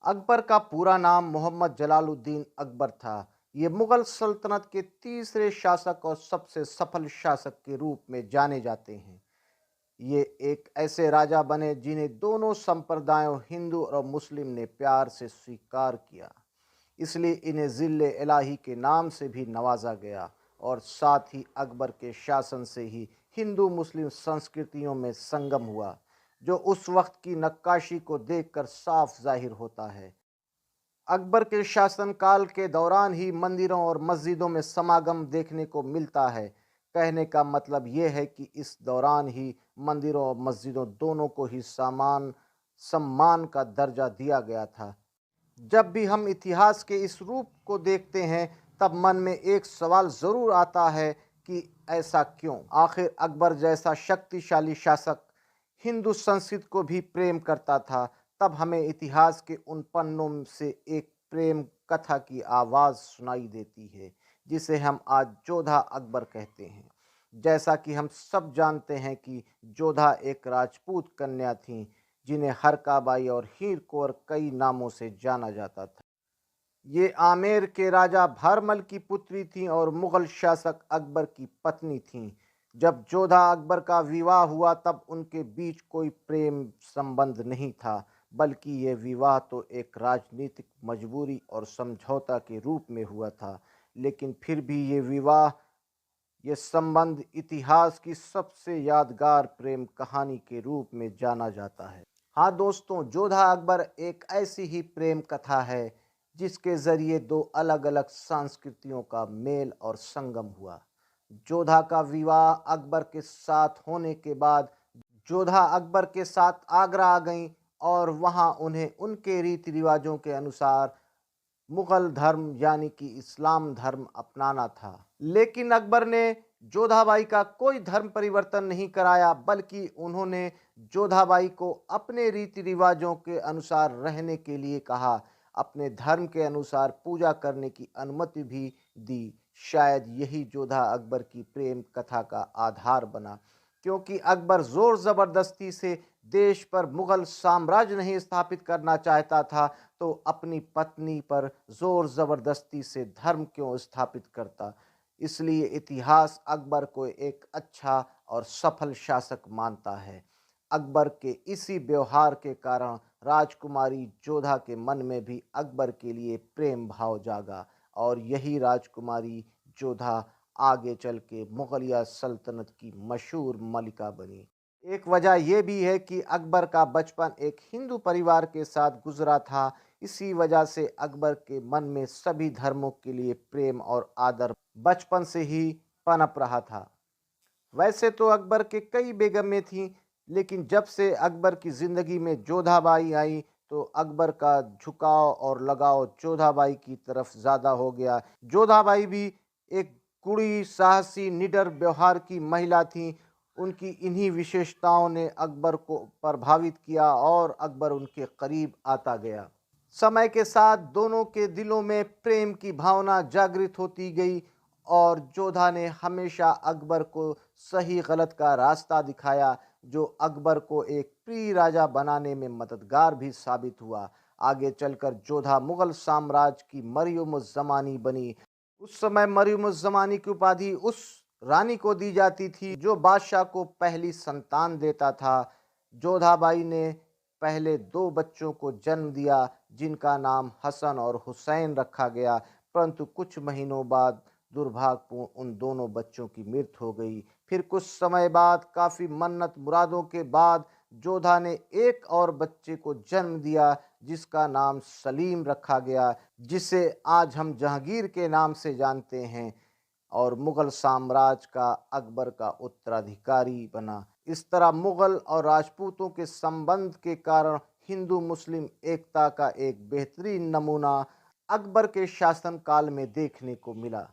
अकबर का पूरा नाम मोहम्मद जलालुद्दीन अकबर था। ये मुगल सल्तनत के तीसरे शासक और सबसे सफल शासक के रूप में जाने जाते हैं। ये एक ऐसे राजा बने जिन्हें दोनों संप्रदायों हिंदू और मुस्लिम ने प्यार से स्वीकार किया। इसलिए इन्हें ज़िले इलाही के नाम से भी नवाजा गया और साथ ही अकबर के शासन से ही हिंदू मुस्लिम संस्कृतियों में संगम हुआ, जो उस वक्त की नक्काशी को देखकर साफ जाहिर होता है। अकबर के शासनकाल के दौरान ही मंदिरों और मस्जिदों में समागम देखने को मिलता है। कहने का मतलब ये है कि इस दौरान ही मंदिरों और मस्जिदों दोनों को ही समान सम्मान का दर्जा दिया गया था। जब भी हम इतिहास के इस रूप को देखते हैं, तब मन में एक सवाल ज़रूर आता है कि ऐसा क्यों? आखिर अकबर जैसा शक्तिशाली शासक हिंदू संस्कृति को भी प्रेम करता था। तब हमें इतिहास के उन पन्नों से एक प्रेम कथा की आवाज़ सुनाई देती है, जिसे हम आज जोधा अकबर कहते हैं। जैसा कि हम सब जानते हैं कि जोधा एक राजपूत कन्या थीं, जिन्हें हरकाबाई और हीर कौर कई नामों से जाना जाता था। ये आमेर के राजा भारमल की पुत्री थीं और मुगल शासक अकबर की पत्नी थीं। जब जोधा अकबर का विवाह हुआ, तब उनके बीच कोई प्रेम संबंध नहीं था, बल्कि ये विवाह तो एक राजनीतिक मजबूरी और समझौता के रूप में हुआ था। लेकिन फिर भी ये संबंध इतिहास की सबसे यादगार प्रेम कहानी के रूप में जाना जाता है। हाँ दोस्तों, जोधा अकबर एक ऐसी ही प्रेम कथा है जिसके जरिए दो अलग अलग संस्कृतियों का मेल और संगम हुआ। जोधा का विवाह अकबर के साथ होने के बाद जोधा अकबर के साथ आगरा आ गईं और वहां उन्हें उनके रीति रिवाजों के अनुसार मुगल धर्म यानी कि इस्लाम धर्म अपनाना था। लेकिन अकबर ने जोधाबाई का कोई धर्म परिवर्तन नहीं कराया, बल्कि उन्होंने जोधाबाई को अपने रीति रिवाजों के अनुसार रहने के लिए कहा। अपने धर्म के अनुसार पूजा करने की अनुमति भी दी। शायद यही जोधा अकबर की प्रेम कथा का आधार बना, क्योंकि अकबर जोर ज़बरदस्ती से देश पर मुगल साम्राज्य नहीं स्थापित करना चाहता था, तो अपनी पत्नी पर जोर ज़बरदस्ती से धर्म क्यों स्थापित करता। इसलिए इतिहास अकबर को एक अच्छा और सफल शासक मानता है। अकबर के इसी व्यवहार के कारण राजकुमारी जोधा के मन में भी अकबर के लिए प्रेम भाव जागा और यही राजकुमारी जोधा आगे चल के मुगलिया सल्तनत की मशहूर मलिका बनी। एक वजह यह भी है कि अकबर का बचपन एक हिंदू परिवार के साथ गुजरा था। इसी वजह से अकबर के मन में सभी धर्मों के लिए प्रेम और आदर बचपन से ही पनप रहा था। वैसे तो अकबर के कई बेगमें थीं, लेकिन जब से अकबर की ज़िंदगी में जोधाबाई आई, तो अकबर का झुकाव और लगाव जोधाबाई की तरफ ज़्यादा हो गया। जोधाबाई भी एक कुड़ी, साहसी, निडर व्यवहार की महिला थीं। उनकी इन्हीं विशेषताओं ने अकबर को प्रभावित किया और अकबर उनके करीब आता गया। समय के साथ दोनों के दिलों में प्रेम की भावना जागृत होती गई और जोधा ने हमेशा अकबर को सही गलत का रास्ता दिखाया, जो अकबर को एक प्रिय राजा बनाने में मददगार भी साबित हुआ। आगे चलकर जोधा मुगल साम्राज्य की मरियम उज़ ज़मानी बनी। उस समय मरियम उज़ ज़मानी की उपाधि उस रानी को दी जाती थी जो बादशाह को पहली संतान देता था। जोधाबाई ने पहले दो बच्चों को जन्म दिया, जिनका नाम हसन और हुसैन रखा गया, परंतु कुछ महीनों बाद दुर्भाग्यपूर्ण उन दोनों बच्चों की मृत्यु हो गई। फिर कुछ समय बाद काफ़ी मन्नत मुरादों के बाद जोधा ने एक और बच्चे को जन्म दिया, जिसका नाम सलीम रखा गया, जिसे आज हम जहांगीर के नाम से जानते हैं और मुगल साम्राज्य का अकबर का उत्तराधिकारी बना। इस तरह मुगल और राजपूतों के संबंध के कारण हिंदू मुस्लिम एकता का एक बेहतरीन नमूना अकबर के शासनकाल में देखने को मिला।